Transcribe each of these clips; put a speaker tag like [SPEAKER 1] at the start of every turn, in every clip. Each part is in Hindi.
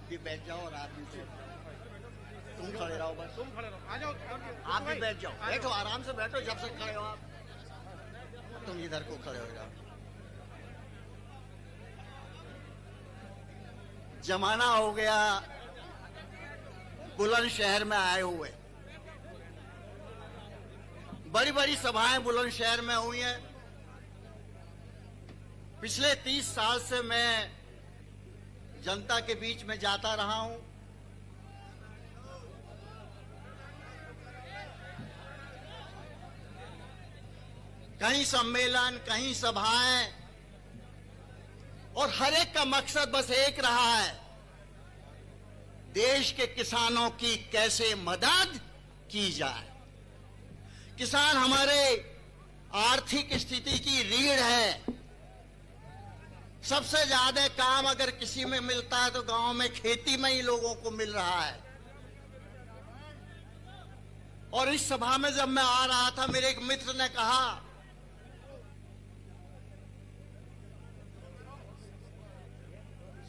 [SPEAKER 1] भी बैठ जाओ और आप भी बैठ जाओ। तुम खड़े रहो, बस
[SPEAKER 2] तुम खड़े रहो, आ जाओ।
[SPEAKER 1] आप भी बैठ जाओ, बैठो आराम से बैठो, जब से खड़े हो आप। तुम इधर को खड़े हो जाओ। जमाना हो गया बुलंदशहर में आए हुए। बड़ी बड़ी सभाएं बुलंदशहर में हुई हैं। पिछले 30 साल से मैं जनता के बीच में जाता रहा हूं। कहीं सम्मेलन, कहीं सभाएं, और हर एक का मकसद बस एक रहा है, देश के किसानों की कैसे मदद की जाए। किसान हमारे आर्थिक स्थिति की रीढ़ है। सबसे ज्यादा काम अगर किसी में मिलता है तो गांव में खेती में ही लोगों को मिल रहा है। और इस सभा में जब मैं आ रहा था, मेरे एक मित्र ने कहा,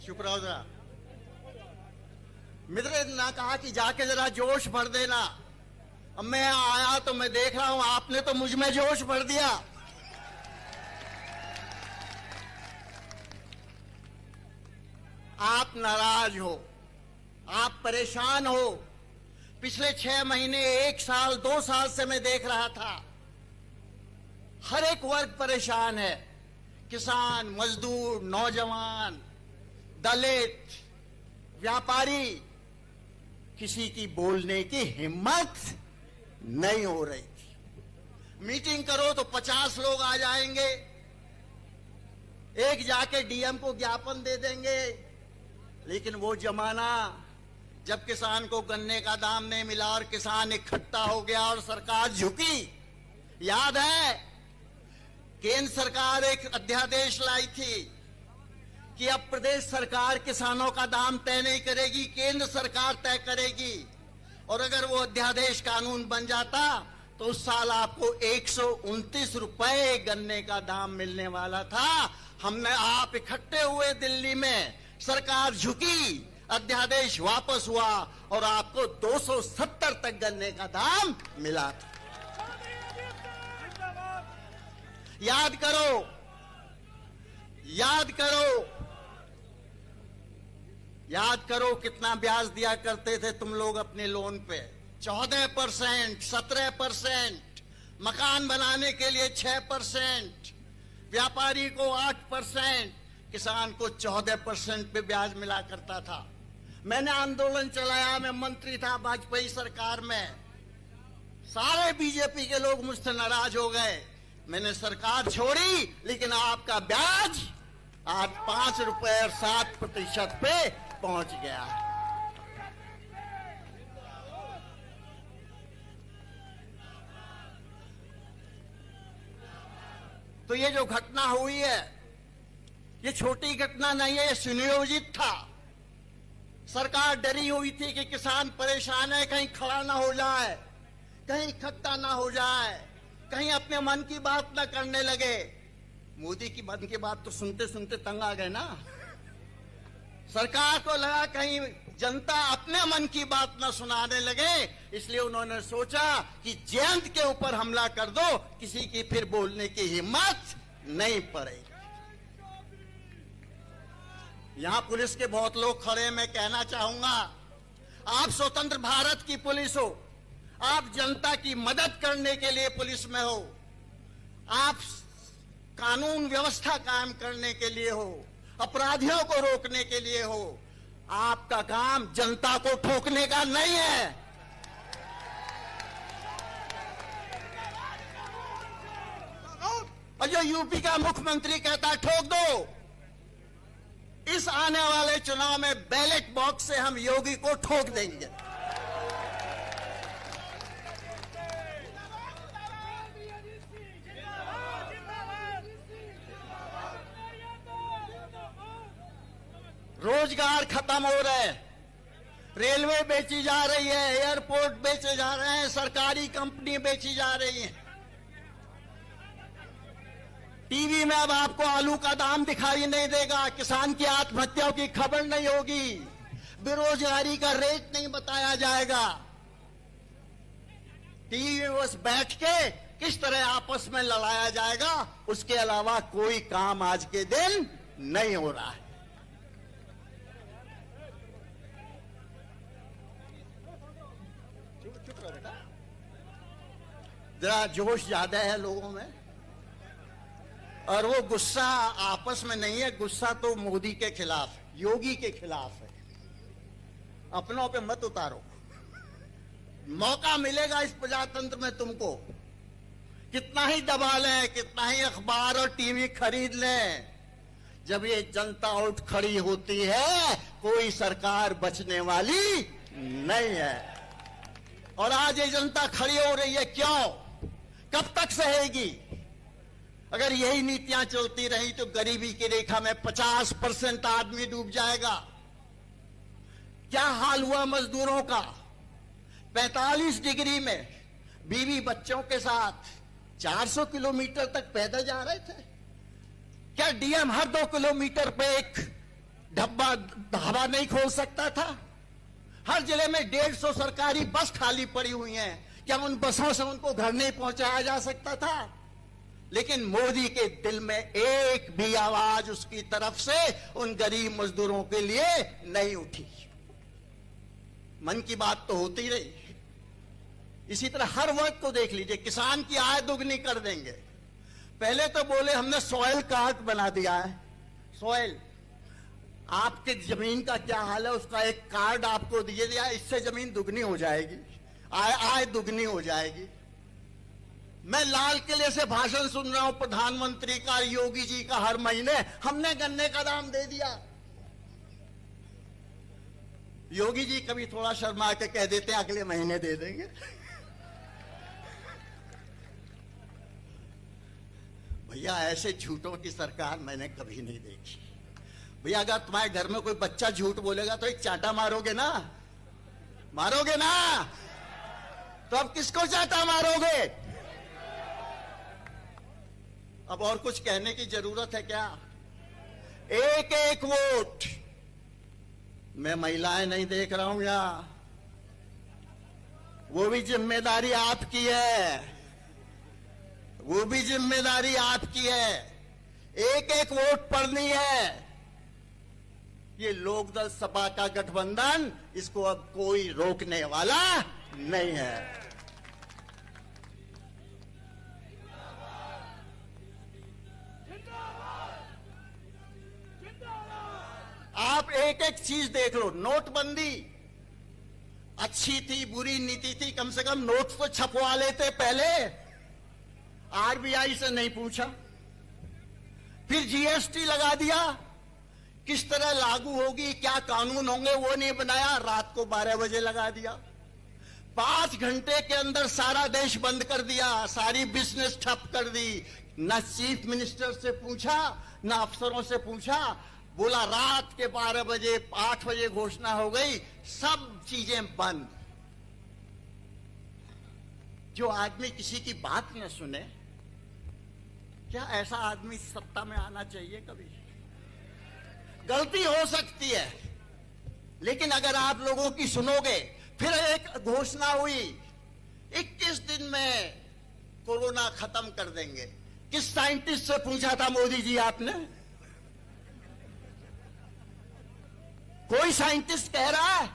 [SPEAKER 1] चुप रहो जरा, मित्र ने कहा कि जाके जरा जोश भर देना। अब मैं आया तो मैं देख रहा हूं आपने तो मुझ में जोश भर दिया। आप नाराज हो, आप परेशान हो। पिछले 6 महीने, 1 साल, 2 साल से मैं देख रहा था, हर एक वर्ग परेशान है। किसान, मजदूर, नौजवान, दलित, व्यापारी, किसी की बोलने की हिम्मत नहीं हो रही थी। मीटिंग करो तो 50 लोग आ जाएंगे, एक जाके डीएम को ज्ञापन दे देंगे। लेकिन वो जमाना जब किसान को गन्ने का दाम नहीं मिला और किसान इकट्ठा हो गया और सरकार झुकी, याद है? केंद्र सरकार एक अध्यादेश लाई थी कि अब प्रदेश सरकार किसानों का दाम तय नहीं करेगी, केंद्र सरकार तय करेगी। और अगर वो अध्यादेश कानून बन जाता तो उस साल आपको 129 रुपए गन्ने का दाम मिलने वाला था। हमने, आप इकट्ठे हुए दिल्ली में, सरकार झुकी, अध्यादेश वापस हुआ और आपको 270 तक गन्ने का दाम मिला था। याद करो, याद करो, याद करो कितना ब्याज दिया करते थे तुम लोग अपने लोन पे। 14%, 17%, मकान बनाने के लिए 6%, व्यापारी को 8%, किसान को 14% पे ब्याज मिला करता था। मैंने आंदोलन चलाया, मैं मंत्री था वाजपेयी सरकार में। सारे बीजेपी के लोग मुझसे नाराज हो गए। मैंने सरकार छोड़ी, लेकिन आपका ब्याज आज 5 रुपए और 7% पे पहुंच गया। तो ये जो घटना हुई है, ये छोटी घटना नहीं है, ये सुनियोजित था। सरकार डरी हुई थी कि किसान परेशान है, कहीं खड़ा ना हो जाए, कहीं इकट्ठा ना हो जाए, कहीं अपने मन की बात ना करने लगे। मोदी की मन की बात तो सुनते सुनते तंग आ गए ना। सरकार को लगा कहीं जनता अपने मन की बात न सुनाने लगे, इसलिए उन्होंने सोचा कि जयंत के ऊपर हमला कर दो, किसी की फिर बोलने की हिम्मत नहीं पड़ेगी। यहां पुलिस के बहुत लोग खड़े, मैं कहना चाहूंगा, आप स्वतंत्र भारत की पुलिस हो, आप जनता की मदद करने के लिए पुलिस में हो, आप कानून व्यवस्था कायम करने के लिए हो, अपराधियों को रोकने के लिए हो। आपका काम जनता को ठोकने का नहीं है। और जो यूपी का मुख्यमंत्री कहता है ठोक दो, इस आने वाले चुनाव में बैलेट बॉक्स से हम योगी को ठोक देंगे। रोजगार खत्म हो रहे हैं, रेलवे बेची जा रही है, एयरपोर्ट बेचे जा रहे हैं, सरकारी कंपनी बेची जा रही है। टीवी में अब आपको आलू का दाम दिखाई नहीं देगा, किसान की आत्महत्याओं की खबर नहीं होगी, बेरोजगारी का रेट नहीं बताया जाएगा। टीवी में बस बैठ के किस तरह आपस में लड़ाया जाएगा, उसके अलावा कोई काम आज के दिन नहीं हो रहा है। चुप रहो बेटा, जरा जोश ज्यादा है लोगों में, और वो गुस्सा आपस में नहीं है, गुस्सा तो मोदी के खिलाफ, योगी के खिलाफ है। अपनों पे मत उतारो, मौका मिलेगा इस प्रजातंत्र में तुमको। कितना ही दबा लें, कितना ही अखबार और टीवी खरीद लें, जब ये जनता उठ खड़ी होती है कोई सरकार बचने वाली नहीं है। और आज ये जनता खड़ी हो रही है, क्यों? कब तक सहेगी? अगर यही नीतियां चलती रही तो गरीबी की रेखा में 50% आदमी डूब जाएगा। क्या हाल हुआ मजदूरों का? 45 डिग्री में बीवी बच्चों के साथ 400 किलोमीटर तक पैदल जा रहे थे। क्या डीएम हर 2 किलोमीटर पे एक ढाबा नहीं खोल सकता था? हर जिले में 150 सरकारी बस खाली पड़ी हुई हैं, क्या उन बसों से उनको घर नहीं पहुंचाया जा सकता था? लेकिन मोदी के दिल में एक भी आवाज उसकी तरफ से उन गरीब मजदूरों के लिए नहीं उठी। मन की बात तो होती रही। इसी तरह हर वर्ग को देख लीजिए, किसान की आय दुगनी कर देंगे। पहले तो बोले हमने सॉइल कार्ड बना दिया है। सॉइल, आपके जमीन का क्या हाल है उसका एक कार्ड आपको दिए दिया, इससे जमीन दुगनी हो जाएगी, आय दुगनी हो जाएगी। मैं लाल किले से भाषण सुन रहा हूं प्रधानमंत्री का, योगी जी का, हर महीने हमने गन्ने का दाम दे दिया। योगी जी कभी थोड़ा शर्मा के कह देते हैं अगले महीने दे देंगे। भैया ऐसे झूठों की सरकार मैंने कभी नहीं देखी। भैया अगर तुम्हारे घर में कोई बच्चा झूठ बोलेगा तो एक चांटा मारोगे ना? मारोगे ना? तो अब किसको चांटा मारोगे? अब और कुछ कहने की जरूरत है क्या? एक एक वोट। मैं महिलाएं नहीं देख रहा हूं यहां, वो भी जिम्मेदारी आपकी है, वो भी जिम्मेदारी आपकी है। एक एक वोट पड़नी है। ये लोकदल सपा का गठबंधन, इसको अब कोई रोकने वाला नहीं है। आप एक एक चीज देख लो। नोटबंदी अच्छी थी, बुरी नीति थी, कम से कम नोट तो छपवा लेते पहले, आरबीआई से नहीं पूछा। फिर जीएसटी लगा दिया, किस तरह लागू होगी, क्या कानून होंगे वो नहीं बनाया, रात को 12 बजे लगा दिया। 5 घंटे के अंदर सारा देश बंद कर दिया, सारी बिजनेस ठप कर दी। न चीफ मिनिस्टर से पूछा, न अफसरों से पूछा, बोला रात के 12 बजे 8 बजे घोषणा हो गई, सब चीजें बंद। जो आदमी किसी की बात न सुने, क्या ऐसा आदमी सत्ता में आना चाहिए? कभी गलती हो सकती है, लेकिन अगर आप लोगों की सुनोगे। फिर एक घोषणा हुई 21 दिन में कोरोना खत्म कर देंगे। किस साइंटिस्ट से पूछा था मोदी जी आपने? कोई साइंटिस्ट कह रहा है?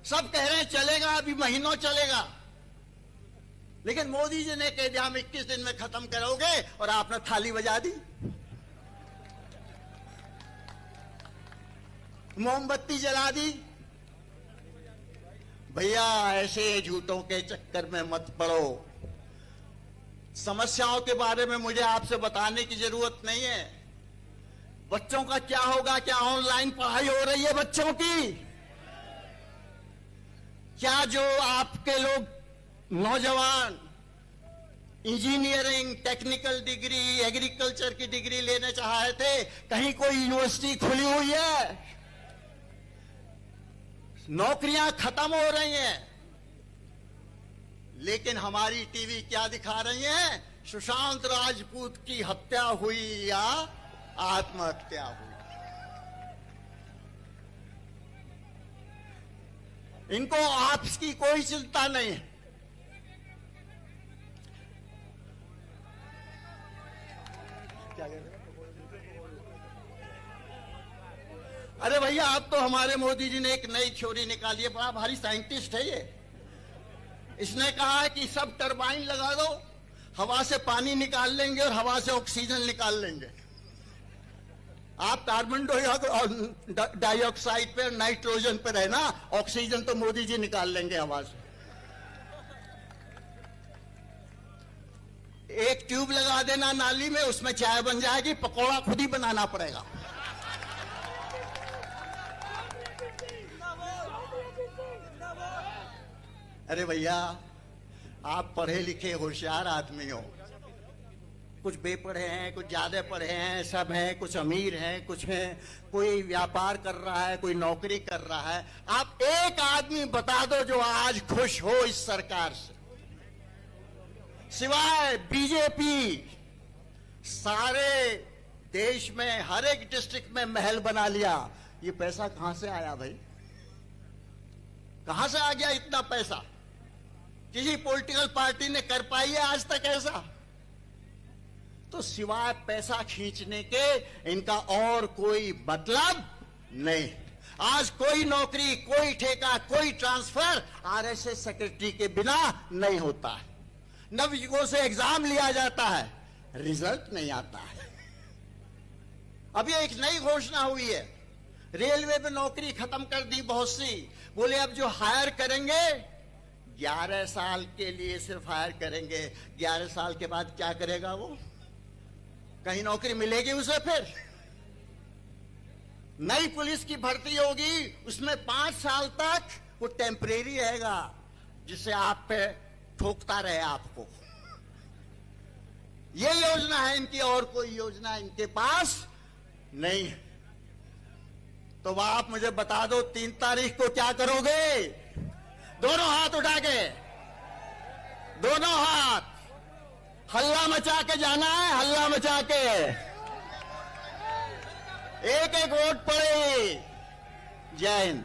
[SPEAKER 1] सब कह रहे हैं चलेगा, अभी महीनों चलेगा। लेकिन मोदी जी ने कह दिया हम 21 दिन में खत्म करोगे, और आपने थाली बजा दी, मोमबत्ती जला दी। भैया ऐसे झूठों के चक्कर में मत पड़ो। समस्याओं के बारे में मुझे आपसे बताने की जरूरत नहीं है। बच्चों का क्या होगा? क्या ऑनलाइन पढ़ाई हो रही है बच्चों की? क्या जो आपके लोग नौजवान इंजीनियरिंग, टेक्निकल डिग्री, एग्रीकल्चर की डिग्री लेने चाहे थे, कहीं कोई यूनिवर्सिटी खुली हुई है? नौकरियां खत्म हो रही हैं। लेकिन हमारी टीवी क्या दिखा रही है? सुशांत राजपूत की हत्या हुई या आत्महत्या हुई। इनको आपस की कोई चिंता नहीं है। क्या कह रहे हैं? अरे भैया, अब तो हमारे मोदी जी ने एक नई थ्योरी निकाली है, बड़ा भारी साइंटिस्ट है ये। इसने कहा है कि सब टरबाइन लगा दो, हवा से पानी निकाल लेंगे और हवा से ऑक्सीजन निकाल लेंगे। आप कार्बन डाइऑक्साइड पे, नाइट्रोजन पे रहना, ऑक्सीजन तो मोदी जी निकाल लेंगे हवा से। एक ट्यूब लगा देना नाली में, उसमें चाय बन जाएगी, पकौड़ा खुद ही बनाना पड़ेगा। अरे भैया, आप पढ़े लिखे होशियार आदमी हो, कुछ बेपढ़े हैं, कुछ ज्यादा पढ़े हैं, सब हैं, कुछ अमीर हैं, कुछ हैं, कोई व्यापार कर रहा है, कोई नौकरी कर रहा है। आप एक आदमी बता दो जो आज खुश हो इस सरकार से, सिवाय बीजेपी। सारे देश में हर एक डिस्ट्रिक्ट में महल बना लिया। ये पैसा कहां से आया भाई? कहां से आ गया इतना पैसा? किसी पॉलिटिकल पार्टी ने कर पाई है आज तक ऐसा? तो सिवाय पैसा खींचने के इनका और कोई मतलब नहीं। आज कोई नौकरी, कोई ठेका, कोई ट्रांसफर आरएसएस सेक्रेटरी के बिना नहीं होता है। नवयुगों से एग्जाम लिया जाता है, रिजल्ट नहीं आता है। अभी एक नई घोषणा हुई है, रेलवे में नौकरी खत्म कर दी बहुत सी। बोले अब जो हायर करेंगे 11 साल के लिए सिर्फ हायर करेंगे। 11 साल के बाद क्या करेगा वो? कहीं नौकरी मिलेगी उसे? फिर नई पुलिस की भर्ती होगी, उसमें 5 साल तक वो टेम्परेरी रहेगा, जिससे आप पे ठोकता रहे आपको। ये योजना है इनकी, और कोई योजना इनके पास नहीं है। तो वह आप मुझे बता दो 3 तारीख को क्या करोगे? दोनों हाथ उठा के, दोनों हाथ, हल्ला मचा के जाना है, हल्ला मचा के। एक एक वोट पड़े। जय हिंद।